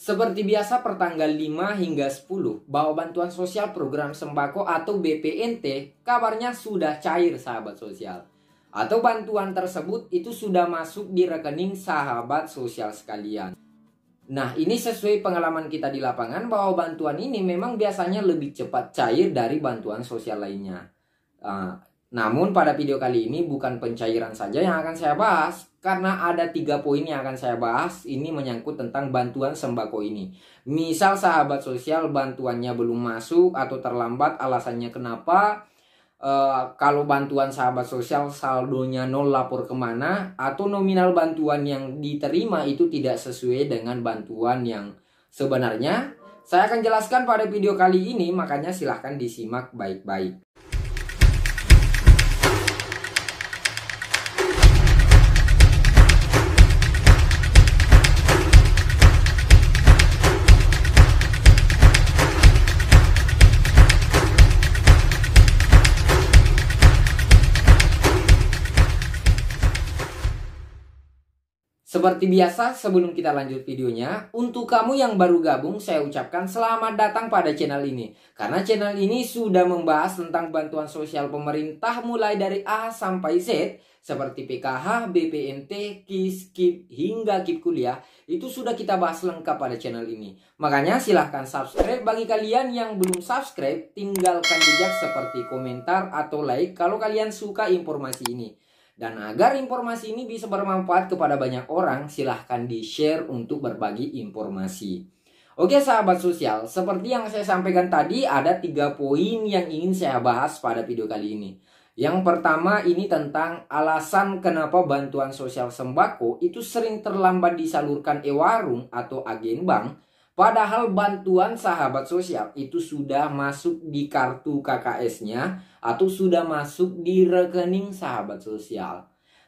Seperti biasa pertanggal 5 hingga 10 bahwa bantuan sosial program sembako atau BPNT kabarnya sudah cair sahabat sosial. Atau bantuan tersebut itu sudah masuk di rekening sahabat sosial sekalian. Nah, ini sesuai pengalaman kita di lapangan bahwa bantuan ini memang biasanya lebih cepat cair dari bantuan sosial lainnya. Namun pada video kali ini bukan pencairan saja yang akan saya bahas, karena ada 3 poin yang akan saya bahas. Ini menyangkut tentang bantuan sembako ini. Misal sahabat sosial bantuannya belum masuk atau terlambat, alasannya kenapa, kalau bantuan sahabat sosial saldonya 0 lapor kemana, atau nominal bantuan yang diterima itu tidak sesuai dengan bantuan yang sebenarnya. Saya akan jelaskan pada video kali ini, makanya silahkan disimak baik-baik. Seperti biasa, sebelum kita lanjut videonya, untuk kamu yang baru gabung, saya ucapkan selamat datang pada channel ini. Karena channel ini sudah membahas tentang bantuan sosial pemerintah mulai dari A sampai Z, seperti PKH, BPNT, KIS, KIP, hingga KIP kuliah. Itu sudah kita bahas lengkap pada channel ini. Makanya silahkan subscribe. Bagi kalian yang belum subscribe, tinggalkan jejak seperti komentar atau like kalau kalian suka informasi ini. Dan agar informasi ini bisa bermanfaat kepada banyak orang, silahkan di-share untuk berbagi informasi. Oke sahabat sosial, seperti yang saya sampaikan tadi, ada 3 poin yang ingin saya bahas pada video kali ini. Yang pertama ini tentang alasan kenapa bantuan sosial sembako itu sering terlambat disalurkan e-warung atau agen bank, padahal bantuan sahabat sosial itu sudah masuk di kartu KKS-nya atau sudah masuk di rekening sahabat sosial.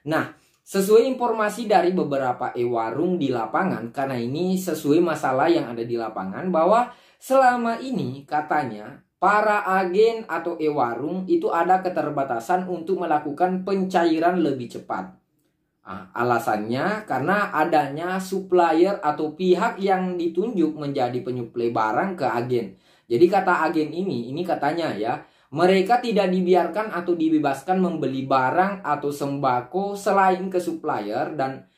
Nah, sesuai informasi dari beberapa e-warung di lapangan, karena ini sesuai masalah yang ada di lapangan, bahwa selama ini katanya para agen atau e-warung itu ada keterbatasan untuk melakukan pencairan lebih cepat. Alasannya karena adanya supplier atau pihak yang ditunjuk menjadi penyuplai barang ke agen. Jadi kata agen ini katanya ya, mereka tidak dibiarkan atau dibebaskan membeli barang atau sembako selain ke supplier, dan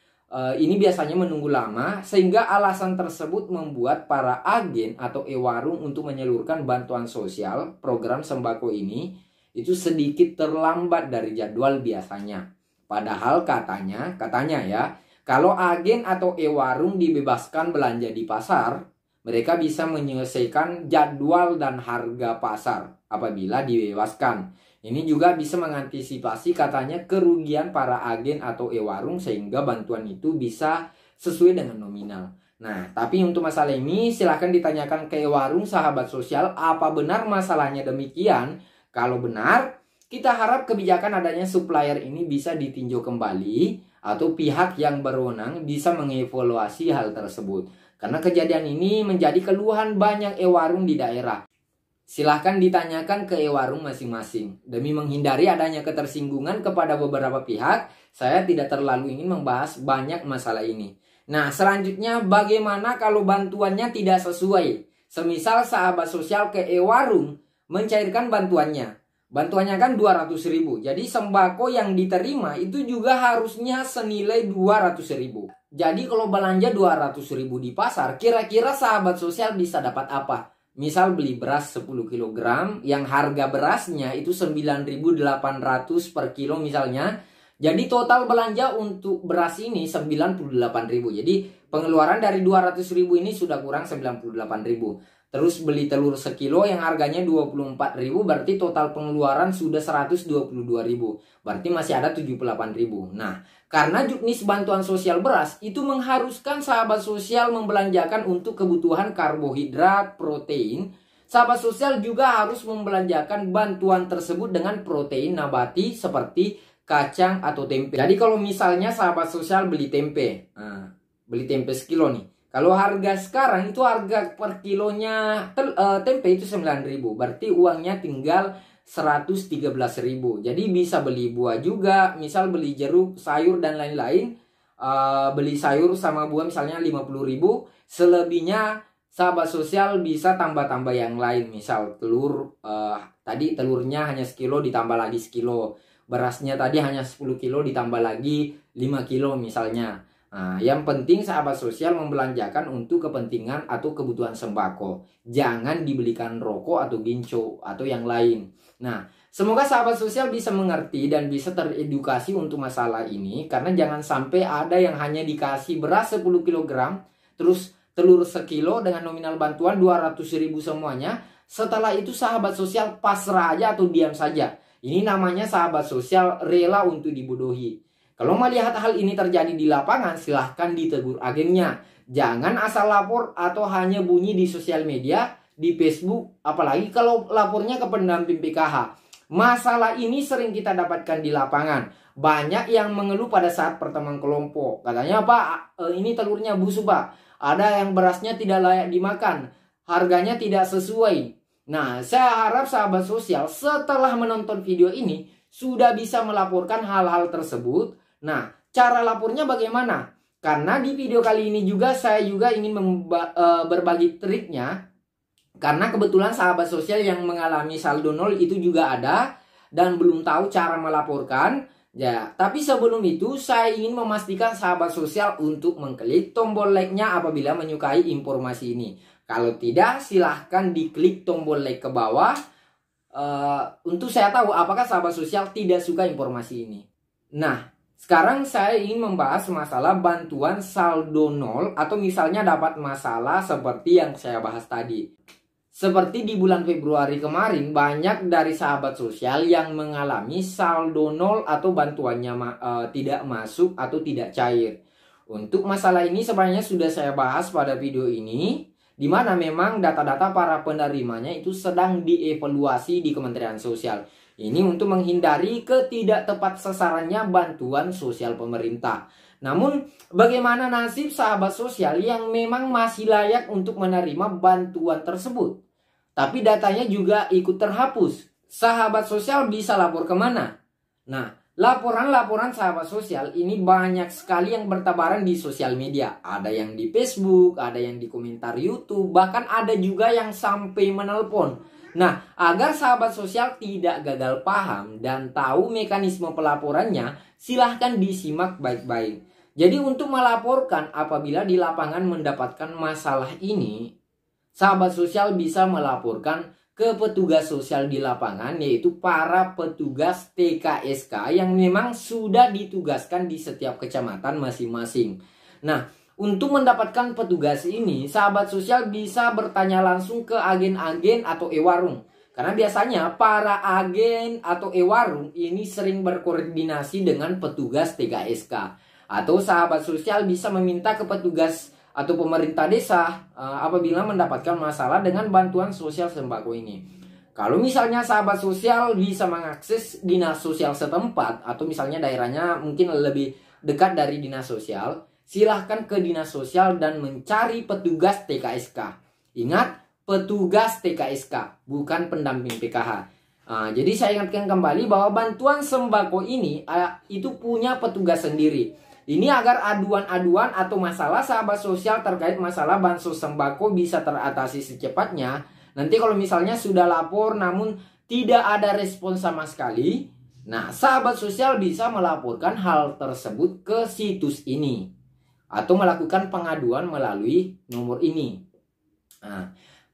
ini biasanya menunggu lama, sehingga alasan tersebut membuat para agen atau e-warung untuk menyalurkan bantuan sosial program sembako ini itu sedikit terlambat dari jadwal biasanya. Padahal katanya ya, kalau agen atau e-warung dibebaskan belanja di pasar, mereka bisa menyelesaikan jadwal dan harga pasar apabila dibebaskan. Ini juga bisa mengantisipasi katanya kerugian para agen atau e-warung, sehingga bantuan itu bisa sesuai dengan nominal. Nah, tapi untuk masalah ini silahkan ditanyakan ke e-warung sahabat sosial, apa benar masalahnya demikian? Kalau benar, kita harap kebijakan adanya supplier ini bisa ditinjau kembali atau pihak yang berwenang bisa mengevaluasi hal tersebut. Karena kejadian ini menjadi keluhan banyak e-warung di daerah. Silahkan ditanyakan ke e-warung masing-masing. Demi menghindari adanya ketersinggungan kepada beberapa pihak, saya tidak terlalu ingin membahas banyak masalah ini. Nah, selanjutnya bagaimana kalau bantuannya tidak sesuai? Semisal sahabat sosial ke e-warung mencairkan bantuannya. Bantuannya kan 200.000. Jadi sembako yang diterima itu juga harusnya senilai 200.000. Jadi kalau belanja 200.000 di pasar, kira-kira sahabat sosial bisa dapat apa? Misal beli beras 10 kg yang harga berasnya itu 9.800 per kilo misalnya. Jadi total belanja untuk beras ini 98.000. Jadi pengeluaran dari 200.000 ini sudah kurang 98.000. Terus beli telur sekilo yang harganya 24.000, berarti total pengeluaran sudah 122.000. Berarti masih ada 78.000. Nah, karena juknis bantuan sosial beras itu mengharuskan sahabat sosial membelanjakan untuk kebutuhan karbohidrat, protein. Sahabat sosial juga harus membelanjakan bantuan tersebut dengan protein nabati seperti kacang atau tempe. Jadi kalau misalnya sahabat sosial beli tempe, beli tempe sekilo nih. Kalau harga sekarang itu harga per kilonya tempe itu 9.000. Berarti uangnya tinggal 113.000. Jadi bisa beli buah juga, misal beli jeruk, sayur dan lain-lain. beli sayur sama buah misalnya 50.000, selebihnya sahabat sosial bisa tambah-tambah yang lain. Misal telur, tadi telurnya hanya sekilo ditambah lagi sekilo, berasnya tadi hanya 10 kilo ditambah lagi 5 kilo misalnya. Nah, yang penting sahabat sosial membelanjakan untuk kepentingan atau kebutuhan sembako. Jangan dibelikan rokok atau ginco atau yang lain. Nah, semoga sahabat sosial bisa mengerti dan bisa teredukasi untuk masalah ini. Karena jangan sampai ada yang hanya dikasih beras 10 kg, terus telur sekilo dengan nominal bantuan 200.000 semuanya. Setelah itu sahabat sosial pasrah aja atau diam saja. Ini namanya sahabat sosial rela untuk dibodohi. Kalau melihat hal ini terjadi di lapangan, silahkan ditegur agennya. Jangan asal lapor atau hanya bunyi di sosial media, di Facebook, apalagi kalau lapornya ke pendamping PKH. Masalah ini sering kita dapatkan di lapangan. Banyak yang mengeluh pada saat pertemuan kelompok. Katanya, Pak, ini telurnya busuk, Pak. Ada yang berasnya tidak layak dimakan. Harganya tidak sesuai. Nah, saya harap sahabat sosial setelah menonton video ini sudah bisa melaporkan hal-hal tersebut. Nah, cara lapornya bagaimana? Karena di video kali ini juga saya juga ingin berbagi triknya. Karena kebetulan sahabat sosial yang mengalami saldo nol itu juga ada dan belum tahu cara melaporkan. Ya, tapi sebelum itu saya ingin memastikan sahabat sosial untuk mengklik tombol like-nya apabila menyukai informasi ini. Kalau tidak, silahkan diklik tombol like ke bawah untuk saya tahu apakah sahabat sosial tidak suka informasi ini. Nah, sekarang saya ingin membahas masalah bantuan saldo nol atau misalnya dapat masalah seperti yang saya bahas tadi. Seperti di bulan Februari kemarin, banyak dari sahabat sosial yang mengalami saldo nol atau bantuannya tidak masuk atau tidak cair. Untuk masalah ini sebenarnya sudah saya bahas pada video ini, di mana memang data-data para penerimanya itu sedang dievaluasi di Kementerian Sosial. Ini untuk menghindari ketidak tepat sasarannya bantuan sosial pemerintah. Namun, bagaimana nasib sahabat sosial yang memang masih layak untuk menerima bantuan tersebut? Tapi datanya juga ikut terhapus. Sahabat sosial bisa lapor kemana? Nah, laporan-laporan sahabat sosial ini banyak sekali yang bertebaran di sosial media. Ada yang di Facebook, ada yang di komentar YouTube, bahkan ada juga yang sampai menelpon. Nah, agar sahabat sosial tidak gagal paham dan tahu mekanisme pelaporannya, silahkan disimak baik-baik. Jadi untuk melaporkan apabila di lapangan mendapatkan masalah ini, sahabat sosial bisa melaporkan ke petugas sosial di lapangan, yaitu para petugas TKSK yang memang sudah ditugaskan di setiap kecamatan masing-masing. Nah, untuk mendapatkan petugas ini, sahabat sosial bisa bertanya langsung ke agen-agen atau e-warung. Karena biasanya para agen atau e-warung ini sering berkoordinasi dengan petugas TKSK. Atau sahabat sosial bisa meminta ke petugas atau pemerintah desa apabila mendapatkan masalah dengan bantuan sosial sembako ini. Kalau misalnya sahabat sosial bisa mengakses dinas sosial setempat atau misalnya daerahnya mungkin lebih dekat dari dinas sosial, silahkan ke dinas sosial dan mencari petugas TKSK. Ingat, petugas TKSK, bukan pendamping PKH. Jadi saya ingatkan kembali bahwa bantuan sembako ini itu punya petugas sendiri. Ini agar aduan-aduan atau masalah sahabat sosial terkait masalah bansos sembako bisa teratasi secepatnya. Nanti kalau misalnya sudah lapor namun tidak ada respon sama sekali, nah sahabat sosial bisa melaporkan hal tersebut ke situs ini atau melakukan pengaduan melalui nomor ini.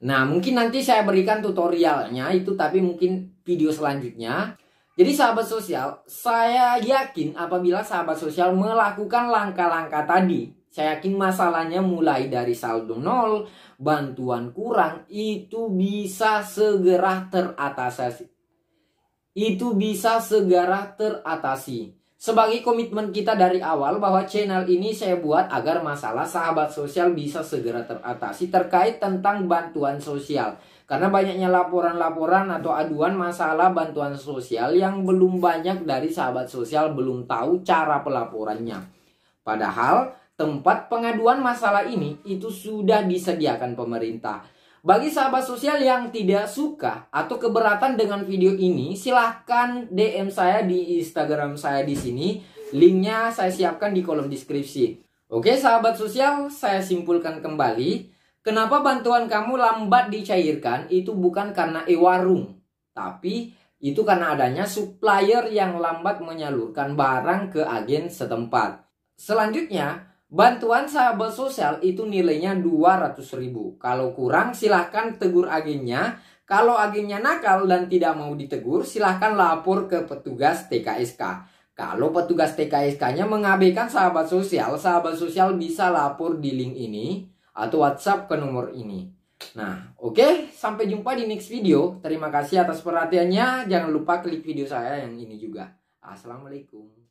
Nah, mungkin nanti saya berikan tutorialnya itu, tapi mungkin video selanjutnya. Jadi sahabat sosial, saya yakin apabila sahabat sosial melakukan langkah-langkah tadi, saya yakin masalahnya mulai dari saldo nol, bantuan kurang, itu bisa segera teratasi. Sebagai komitmen kita dari awal bahwa channel ini saya buat agar masalah sahabat sosial bisa segera teratasi terkait tentang bantuan sosial. Karena banyaknya laporan-laporan atau aduan masalah bantuan sosial yang belum banyak dari sahabat sosial belum tahu cara pelaporannya. Padahal tempat pengaduan masalah ini itu sudah disediakan pemerintah. Bagi sahabat sosial yang tidak suka atau keberatan dengan video ini, silahkan DM saya di Instagram saya di sini. Linknya saya siapkan di kolom deskripsi. Oke sahabat sosial, saya simpulkan kembali. Kenapa bantuan kamu lambat dicairkan itu bukan karena e-warung, tapi itu karena adanya supplier yang lambat menyalurkan barang ke agen setempat. Selanjutnya, bantuan sahabat sosial itu nilainya 200.000. Kalau kurang silahkan tegur agennya. Kalau agennya nakal dan tidak mau ditegur, silahkan lapor ke petugas TKSK. Kalau petugas TKSK-nya mengabaikan sahabat sosial bisa lapor di link ini atau WhatsApp ke nomor ini. Nah, oke, sampai jumpa di next video. Terima kasih atas perhatiannya. Jangan lupa klik video saya yang ini juga. Assalamualaikum.